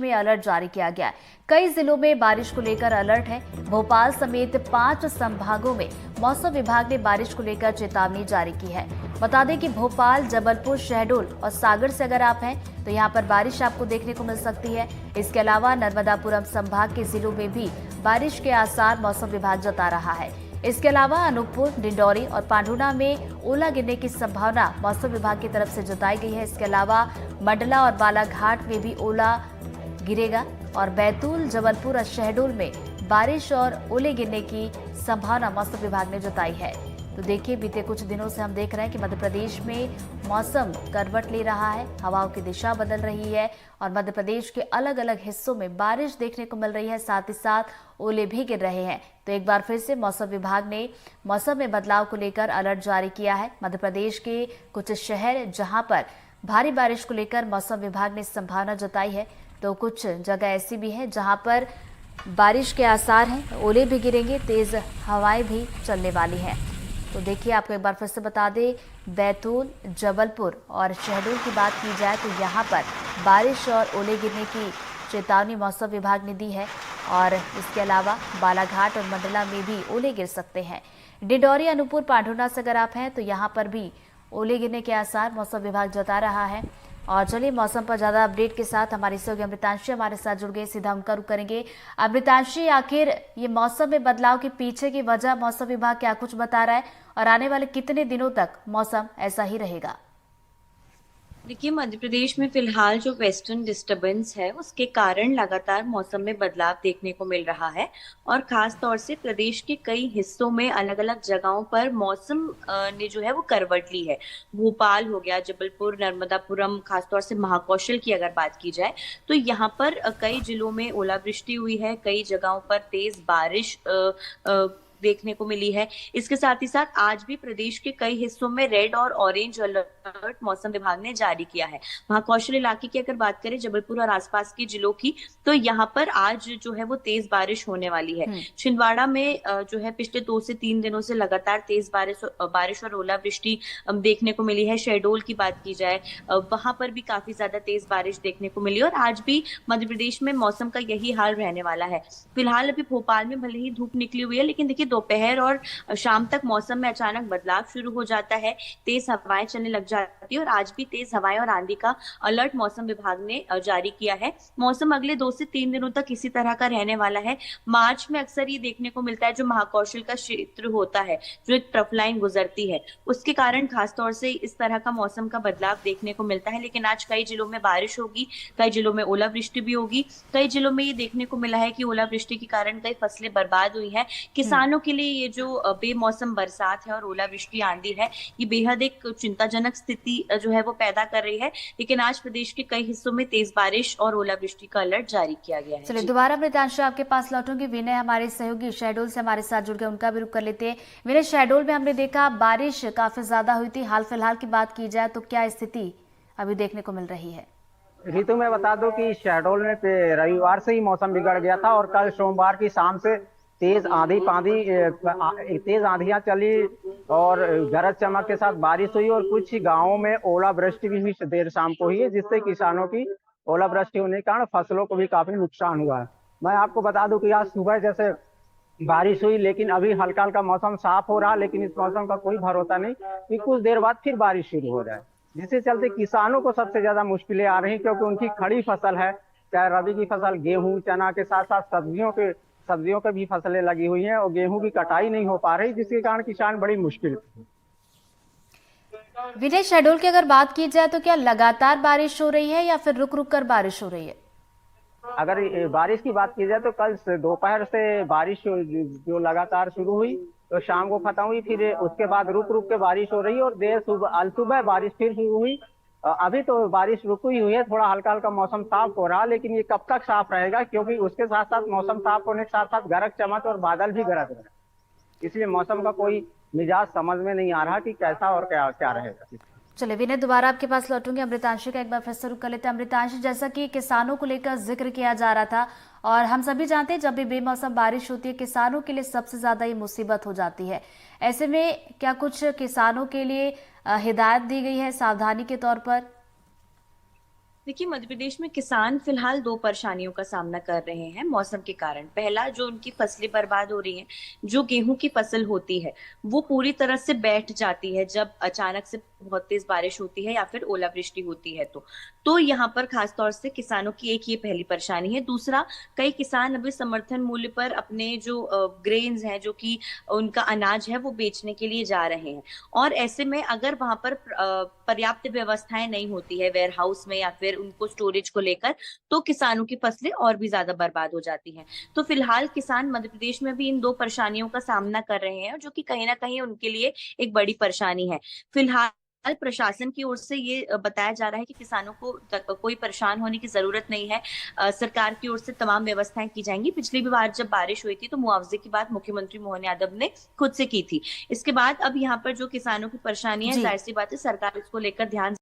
में अलर्ट जारी किया गया है। कई जिलों में बारिश को लेकर अलर्ट है। भोपाल समेत 5 संभागों में मौसम विभाग ने बारिश को लेकर चेतावनी जारी की है। बता दें कि भोपाल, जबलपुर, शहडोल और सागर से अगर आप हैं तो यहाँ पर बारिश आपको देखने को मिल सकती है। इसके अलावा नर्मदापुरम संभाग के जिलों में भी बारिश के आसार मौसम विभाग जता रहा है। इसके अलावा अनूपपुर, डिंडौरी और पांडुना में ओला गिरने की संभावना मौसम विभाग की तरफ से जताई गई है। इसके अलावा मंडला और बालाघाट में भी ओला गिरेगा और बैतूल, जबलपुर और शहडोल में बारिश और ओले गिरने की संभावना मौसम विभाग ने जताई है। तो देखिए, बीते कुछ दिनों से हम देख रहे हैं कि मध्य प्रदेश में मौसम करवट ले रहा है, हवाओं की दिशा बदल रही है और मध्य प्रदेश के अलग अलग हिस्सों में बारिश देखने को मिल रही है, साथ ही साथ ओले भी गिर रहे हैं। तो एक बार फिर से मौसम विभाग ने मौसम में बदलाव को लेकर अलर्ट जारी किया है। मध्य प्रदेश के कुछ शहर जहां पर भारी बारिश को लेकर मौसम विभाग ने संभावना जताई है, तो कुछ जगह ऐसी भी है जहां पर बारिश के आसार हैं, ओले भी गिरेंगे, तेज हवाएं भी चलने वाली हैं। तो देखिए, आपको एक बार फिर से बता दें, बैतूल, जबलपुर और शहडोल की बात की जाए तो यहाँ पर बारिश और ओले गिरने की चेतावनी मौसम विभाग ने दी है और इसके अलावा बालाघाट और मंडला में भी ओले गिर सकते हैं। डिंडौरी, अनूपपुर, पांडुना से अगर आप हैं तो यहाँ पर भी ओले गिरने के आसार मौसम विभाग जता रहा है। और चलिए, मौसम पर ज्यादा अपडेट के साथ हमारी सहयोगी अमृतांशी हमारे साथ जुड़ गए, सीधा उनका रुख करेंगे। अमृतांशी, आखिर ये मौसम में बदलाव के पीछे की वजह मौसम विभाग क्या कुछ बता रहा है और आने वाले कितने दिनों तक मौसम ऐसा ही रहेगा? देखिए, मध्य प्रदेश में फिलहाल जो वेस्टर्न डिस्टरबेंस है उसके कारण लगातार मौसम में बदलाव देखने को मिल रहा है और खास तौर से प्रदेश के कई हिस्सों में अलग अलग जगहों पर मौसम ने जो है वो करवट ली है। भोपाल हो गया, जबलपुर, नर्मदापुरम, खासतौर से महाकौशल की अगर बात की जाए तो यहाँ पर कई जिलों में ओलावृष्टि हुई है, कई जगहों पर तेज बारिश देखने को मिली है। इसके साथ ही साथ आज भी प्रदेश के कई हिस्सों में रेड और ऑरेंज अलर्ट मौसम विभाग ने जारी किया है। महाकौशल इलाके की अगर बात करें, जबलपुर और आसपास के जिलों की, तो यहाँ पर आज जो है वो तेज बारिश होने वाली है। छिंदवाड़ा में जो है पिछले 2 से 3 दिनों से लगातार तेज बारिश और ओलावृष्टि देखने को मिली है। शहडोल की बात की जाए, वहां पर भी काफी ज्यादा तेज बारिश देखने को मिली और आज भी मध्य प्रदेश में मौसम का यही हाल रहने वाला है। फिलहाल अभी भोपाल में भले ही धूप निकली हुई है, लेकिन देखिए दोपहर और शाम तक मौसम में अचानक बदलाव शुरू हो जाता है, तेज हवाएं चलने लग जाती है और आज भी तेज हवाएं और आंधी का अलर्ट मौसम विभाग ने जारी किया है। मौसम अगले 2 से 3 दिनों तक इसी तरह का रहने वाला है। मार्च में अक्सर ये देखने को मिलता है, जो महाकौशल का क्षेत्र होता है, जो एक ट्रफ लाइन गुजरती है, उसके कारण खासतौर से इस तरह का मौसम का बदलाव देखने को मिलता है। लेकिन आज कई जिलों में बारिश होगी, कई जिलों में ओलावृष्टि भी होगी। कई जिलों में ये देखने को मिला है कि ओलावृष्टि के कारण कई फसलें बर्बाद हुई हैं। किसानों के लिए ये जो बेमौसम बरसात है और ओलावृष्टि, आंधी है, ये बेहद एक चिंताजनक स्थिति जो है वो पैदा कर रही है। लेकिन आज प्रदेश के कई हिस्सों में तेज बारिश और ओलावृष्टि का अलर्ट जारी किया गया है। चलिए, दोबारा मृतांश आपके पास लौटूंगी। विनय हमारे सहयोगी शहडोल से हमारे साथ जुड़ गए, उनका भी रुख कर लेते हैं। विनय, शहडोल में हमने देखा बारिश काफी ज्यादा हुई थी, हाल फिलहाल की बात की जाए तो क्या स्थिति अभी देखने को मिल रही है? ऋतु, मैं बता दूं कि शहडोल में रविवार से ही मौसम बिगड़ गया था और कल सोमवार की शाम से तेज आंधियां चली और गरज चमक के साथ बारिश हुई और कुछ गांवों में ओलावृष्टि भी हुई देर शाम को हुई है, जिससे किसानों की ओलावृष्टि होने के कारण फसलों को भी काफी नुकसान हुआ है। मैं आपको बता दूं कि आज सुबह जैसे बारिश हुई, लेकिन अभी हल्का हल्का मौसम साफ हो रहा, लेकिन इस मौसम का कोई भरोसा नहीं कि कुछ देर बाद फिर बारिश शुरू हो जाए, जिसके चलते किसानों को सबसे ज्यादा मुश्किलें आ रही, क्योंकि उनकी खड़ी फसल है, चाहे रबी की फसल गेहूं, चना के साथ साथ सब्जियों के भी फसलें लगी हुई हैं और गेहूं की कटाई नहीं हो पा रही, जिसके कारण किसान बड़ी मुश्किल। विनय, शहडोल की अगर बात की जाए तो क्या लगातार बारिश हो रही है या फिर रुक रुक कर बारिश हो रही है? अगर बारिश की बात की जाए तो कल दोपहर से बारिश जो लगातार शुरू हुई तो शाम को खत्म हुई, फिर उसके बाद रुक रुक के बारिश हो रही और सुबह बारिश फिर शुरू हुई। अभी तो बारिश रुकी हुई है, थोड़ा हल्का हल्का मौसम साफ हो रहा, लेकिन ये कब तक साफ रहेगा, क्योंकि उसके साथ साथ मौसम साफ होने के साथ साथ गरज चमक और बादल भी गरज रहे, इसलिए मौसम का कोई मिजाज समझ में नहीं आ रहा कि कैसा और क्या रहेगा। चलिए विनय, दोबारा आपके पास लौटूंगी। अमृतांशी का एक बार फिर से रुख कर लेते हैं। अमृतांशी, जैसा कि किसानों को लेकर जिक्र किया जा रहा था और हम सभी जानते हैं जब भी बेमौसम बारिश होती है किसानों के लिए सबसे ज्यादा ये मुसीबत हो जाती है। ऐसे में क्या कुछ किसानों के लिए हिदायत दी गई है सावधानी के तौर पर? देखिए, मध्य प्रदेश में किसान फिलहाल दो परेशानियों का सामना कर रहे हैं मौसम के कारण। पहला, जो उनकी फसलें बर्बाद हो रही हैं, जो गेहूं की फसल होती है वो पूरी तरह से बैठ जाती है जब अचानक से बहुत तेज बारिश होती है या फिर ओलावृष्टि होती है तो यहाँ पर खास तौर से किसानों की एक ये पहली परेशानी है। दूसरा, कई किसान अभी समर्थन मूल्य पर अपने जो ग्रेन्स हैं, जो कि उनका अनाज है, वो बेचने के लिए जा रहे हैं। और ऐसे में अगर वहां पर पर्याप्त व्यवस्थाएं नहीं होती है वेयर हाउस में या फिर उनको स्टोरेज को लेकर, तो किसानों की फसलें और भी ज्यादा बर्बाद हो जाती हैं। तो फिलहाल किसान मध्य प्रदेश में भी इन दो परेशानियों का सामना कर रहे हैं, जो कि कहीं ना कहीं उनके लिए एक बड़ी परेशानी है। फिलहाल प्रशासन की ओर से ये बताया जा रहा है कि किसानों को कोई परेशान होने की जरूरत नहीं है। सरकार की ओर से तमाम व्यवस्थाएं की जाएंगी। पिछली भी बार जब बारिश हुई थी तो मुआवजे की बात मुख्यमंत्री मोहन यादव ने खुद से की थी। इसके बाद अब यहाँ पर जो किसानों की परेशानी है, जी। जाहिर सी बात है सरकार इसको लेकर ध्यान